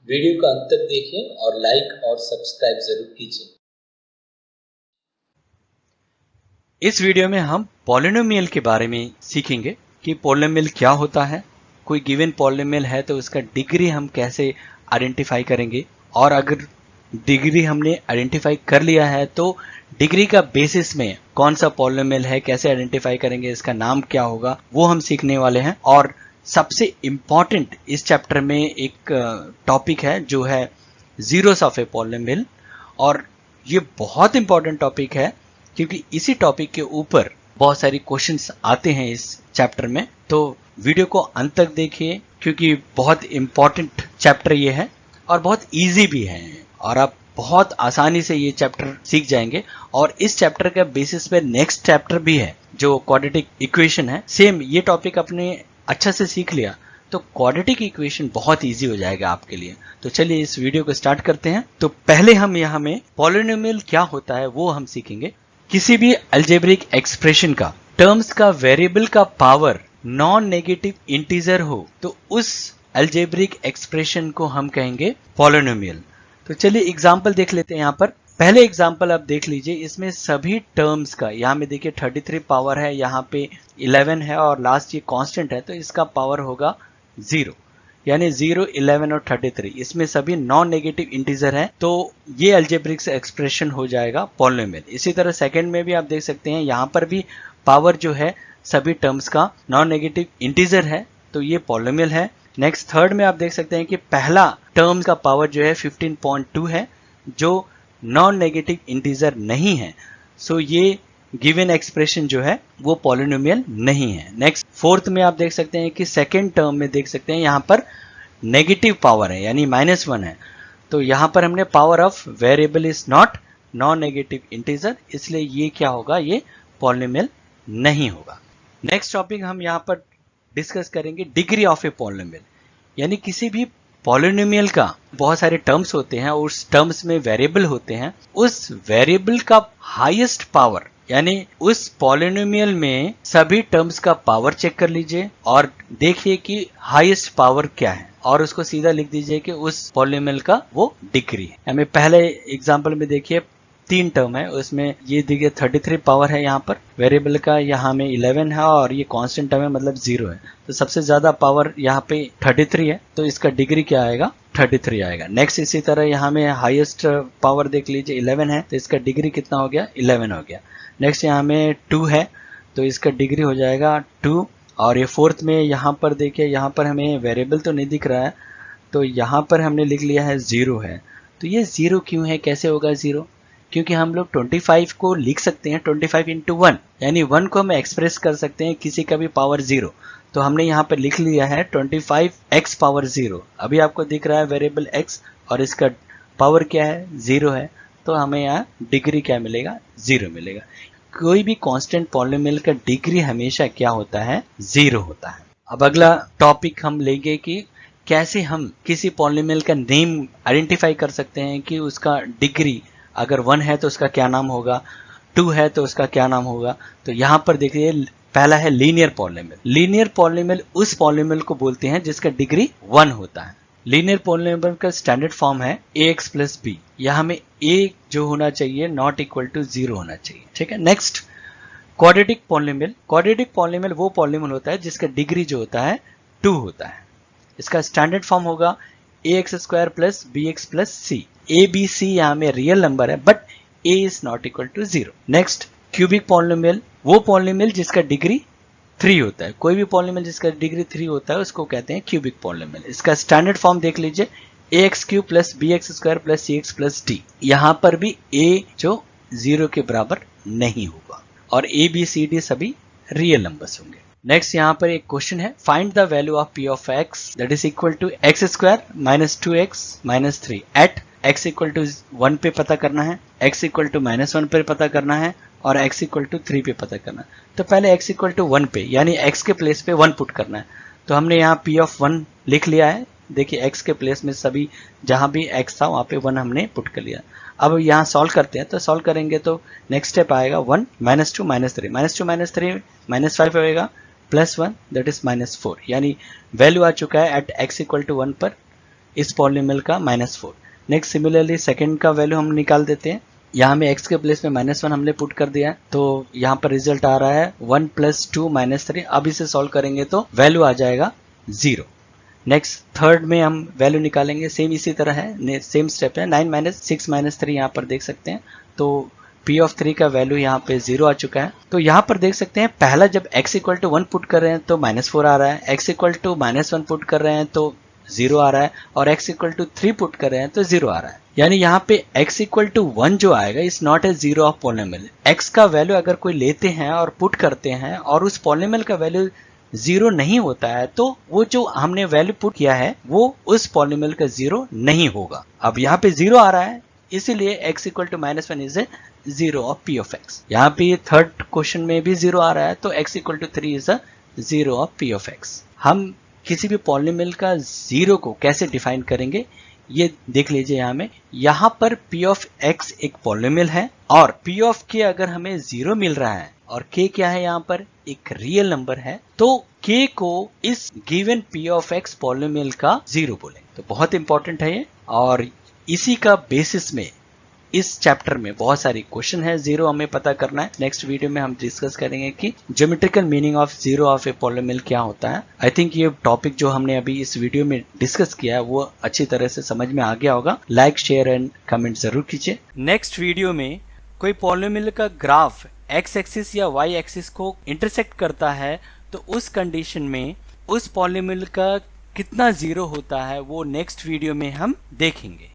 Video का अंत तक देखिए और लाइक और सब्सक्राइब जरूर कीजिए। इस वीडियो में हम पॉलिनोमियल के बारे में सीखेंगे कि पॉलिनोमियल क्या होता है, कोई गिवन पॉलिनोमियल है तो उसका डिग्री हम कैसे आइडेंटिफाई करेंगे, और अगर डिग्री हमने आइडेंटिफाई कर लिया है तो डिग्री का बेसिस में कौन सा पॉलिनोमियल है कैसे आइडेंटिफाई करेंगे, इसका नाम क्या होगा, वो हम सीखने वाले हैं। और सबसे इम्पॉर्टेंट इस चैप्टर में एक टॉपिक है जो है जीरोस ऑफ ए पॉलिनोमियल, और ये बहुत इंपॉर्टेंट टॉपिक है क्योंकि इसी टॉपिक के ऊपर बहुत सारी क्वेश्चंस आते हैं इस चैप्टर में। तो वीडियो को अंत तक देखिए क्योंकि बहुत इंपॉर्टेंट चैप्टर ये है और बहुत इजी भी है, और आप बहुत आसानी से ये चैप्टर सीख जाएंगे। और इस चैप्टर का बेसिस पे नेक्स्ट चैप्टर भी है जो क्वाड्रेटिक इक्वेशन है। सेम ये टॉपिक आपने अच्छा से सीख लिया तो क्वाड्रेटिक इक्वेशन बहुत इजी हो जाएगा आपके लिए। तो चलिए इस वीडियो को स्टार्ट करते हैं। तो पहले हम यहाँ में पॉलिनोमियल क्या होता है वो हम सीखेंगे। किसी भी अलजेब्रिक एक्सप्रेशन का टर्म्स का वेरिएबल का पावर नॉन नेगेटिव इंटीजर हो तो उस अलजेब्रिक एक्सप्रेशन को हम कहेंगे पॉलिनोमियल। तो चलिए एग्जांपल देख लेते हैं। यहाँ पर पहले एग्जांपल आप देख लीजिए, इसमें सभी टर्म्स का यहाँ में देखिए 33 पावर है, यहाँ पे 11 है और लास्ट ये कांस्टेंट है तो इसका पावर होगा 0, यानी 0, 11 और 33 इसमें सभी नॉन नेगेटिव इंटीजर है तो ये अलजेब्रिक एक्सप्रेशन हो जाएगा पॉलिनोमियल। इसी तरह सेकंड में भी आप देख सकते हैं, यहाँ पर भी पावर जो है सभी टर्म्स का नॉन नेगेटिव इंटीजर है तो ये पॉलिनोमियल है। नेक्स्ट थर्ड में आप देख सकते हैं कि पहला टर्म का पावर जो है 15.2 है जो नॉन नेगेटिव इंटीजर नहीं है, सो ये गिवन एक्सप्रेशन जो है वो पॉलिनोमियल नहीं है। नेक्स्ट फोर्थ में आप देख सकते हैं कि सेकेंड टर्म में देख सकते हैं यहाँ पर नेगेटिव पावर है यानी -1 है, तो यहाँ पर हमने power of variable is not non negative integer, इसलिए ये क्या होगा, ये पॉलिनोमियल नहीं होगा। नेक्स्ट टॉपिक हम यहाँ पर डिस्कस करेंगे डिग्री ऑफ ए पॉलिनोमियल, यानी किसी भी पॉलिनोमियल का बहुत सारे टर्म्स होते हैं, उस टर्म्स में वेरिएबल होते हैं, उस वेरिएबल का हाईएस्ट पावर यानी उस पॉलिनोमियल में सभी टर्म्स का पावर चेक कर लीजिए और देखिए कि हाईएस्ट पावर क्या है और उसको सीधा लिख दीजिए कि उस पॉलिनोमियल का वो डिग्री है। हमें पहले एग्जांपल में देखिए 3 टर्म है, उसमें ये देखिए 33 पावर है यहाँ पर वेरिएबल का, यहाँ में 11 है और ये कांस्टेंट टर्म है मतलब 0 है, तो सबसे ज्यादा पावर यहाँ पे 33 है तो इसका डिग्री क्या आएगा, 33 आएगा। नेक्स्ट इसी तरह यहाँ में हाईएस्ट पावर देख लीजिए 11 है तो इसका डिग्री कितना हो गया, 11 हो गया। नेक्स्ट यहाँ में 2 है तो इसका डिग्री हो जाएगा 2, और ये फोर्थ में यहाँ पर देखिए, यहाँ पर हमें वेरिएबल तो नहीं दिख रहा है तो यहाँ पर हमने लिख लिया है 0 है, तो ये 0 क्यों है, कैसे होगा 0, क्योंकि हम लोग 25 को लिख सकते हैं 25 इंटू 1, यानी 1 को हम एक्सप्रेस कर सकते हैं किसी का भी पावर 0, तो हमने यहाँ पर लिख लिया है 25x पावर 0। अभी आपको दिख रहा है वेरिएबल x और इसका पावर क्या है, 0 है, तो हमें यहाँ डिग्री क्या मिलेगा, 0 मिलेगा। कोई भी कांस्टेंट पॉलिनोमियल का डिग्री हमेशा क्या होता है, 0 होता है। अब अगला टॉपिक हम लेंगे कि कैसे हम किसी पॉलिनोमियल का नेम आइडेंटिफाई कर सकते हैं कि उसका डिग्री अगर 1 है तो उसका क्या नाम होगा, 2 है तो उसका क्या नाम होगा। तो यहाँ पर देखिए पहला है लीनियर पॉलिनोमियल। लीनियर पॉलिनोमियल उस पॉलिनोमियल को बोलते हैं जिसका डिग्री 1 होता है। लीनियर पॉलिनोमियल का स्टैंडर्ड फॉर्म है ax प्लस b, यहाँ में a जो होना चाहिए नॉट इक्वल टू 0 होना चाहिए, ठीक है। Next quadratic polynomial. Quadratic polynomial वो पॉलिनोमियल होता है जिसका डिग्री जो होता है 2 होता है। इसका स्टैंडर्ड फॉर्म होगा ax square plus bx plus c। a b c यहाँ में रियल नंबर है but a is not equal to 0। Next cubic polynomial, वो पॉलिनोमियल जिसका डिग्री 3 होता है। कोई भी पॉलिनोमियल जिसका डिग्री 3 होता है उसको कहते हैं क्यूबिक पॉलिनोमियल। इसका स्टैंडर्ड फॉर्म देख लीजिए ax cube plus bx square plus cx plus d। यहाँ पर भी a जो 0 के बराबर नहीं होगा और a b c d सभी रियल नंबर्स होंगे। नेक्स्ट यहाँ पर एक क्वेश्चन है, find the value of p of x that is equal to x square minus 2x minus 3 at x equal to 1 पे पता करना है, x इक्वल टू -1 पे पता करना है और x इक्वल टू 3 पे पता करना है। तो पहले x इक्वल टू 1 पे यानी x के प्लेस पे 1 पुट करना है, तो हमने यहाँ p ऑफ 1 लिख लिया है। देखिए x के प्लेस में सभी जहां भी x था वहां पे 1 हमने पुट कर लिया। अब यहाँ सॉल्व करते हैं, तो सॉल्व करेंगे तो नेक्स्ट स्टेप आएगा 1 -2 -3 -2 -3 -5 होएगा +1 दैट इज -4, यानी वैल्यू आ चुका है एट x इक्वल टू 1 पर इस पॉलिनोमियल का -4। नेक्स्ट सिमिलरली सेकंड का वैल्यू हम निकाल देते हैं। यहाँ में x के प्लेस में -1 हमने पुट कर दिया है, तो यहाँ पर रिजल्ट आ रहा है 1 + 2 - 3। अब इसे सॉल्व करेंगे तो वैल्यू आ जाएगा 0। नेक्स्ट थर्ड में हम वैल्यू निकालेंगे, सेम इसी तरह है, सेम स्टेप है। 9 - 6 - 3 यहाँ पर देख सकते हैं, तो P ऑफ 3 का वैल्यू यहाँ पे 0 आ चुका है। तो यहाँ पर देख सकते हैं पहला जब x = 1 पुट कर रहे हैं तो -4 आ रहा है, x = -1 पुट कर रहे हैं तो 0 आ रहा है, और x = 3 पुट कर रहे हैं तो 0 आ रहा है। यानी यहाँ पे x = 1 जो आएगा is not a zero of polynomial. x का वैल्यू अगर कोई लेते हैं और पुट करते हैं और उस पॉलिनोमियल का वैल्यू 0 नहीं होता है, तो वो जो हमने वैल्यू पुट किया है वो उस पॉलिनोमियल का 0 नहीं होगा। अब यहाँ पे 0 आ रहा है, इसीलिए x = -1 is a 0 of P of x। यहाँ पे थर्ड क्वेश्चन में भी 0 आ रहा है, तो x = 3 is a 0 of P of x। हम किसी भी पॉलिनोमियल का 0 को कैसे डिफाइन करेंगे ये देख लीजिए। यहाँ पर P ऑफ x एक पॉलिनोमियल है, और P ऑफ k अगर हमें 0 मिल रहा है और k क्या है, यहाँ पर एक रियल नंबर है, तो k को इस given P of x polynomial का 0 बोलेंगे। तो बहुत इंपॉर्टेंट है ये, और इसी का बेसिस में इस चैप्टर में बहुत सारी क्वेश्चन है। 0 हमें पता करना है। नेक्स्ट वीडियो में हम डिस्कस करेंगे कि geometrical meaning of 0 of a polynomial क्या होता है। आई थिंक ये टॉपिक जो हमने अभी इस वीडियो में डिस्कस किया है वो अच्छी तरह से समझ में आ गया होगा। लाइक, शेयर एंड कमेंट जरूर कीजिए। नेक्स्ट वीडियो में कोई पॉलिनोमियल का ग्राफ x एक्सिस या y एक्सिस को इंटरसेक्ट करता है, तो उस कंडीशन में उस पॉलिनोमियल का कितना 0 होता है वो नेक्स्ट वीडियो में हम देखेंगे।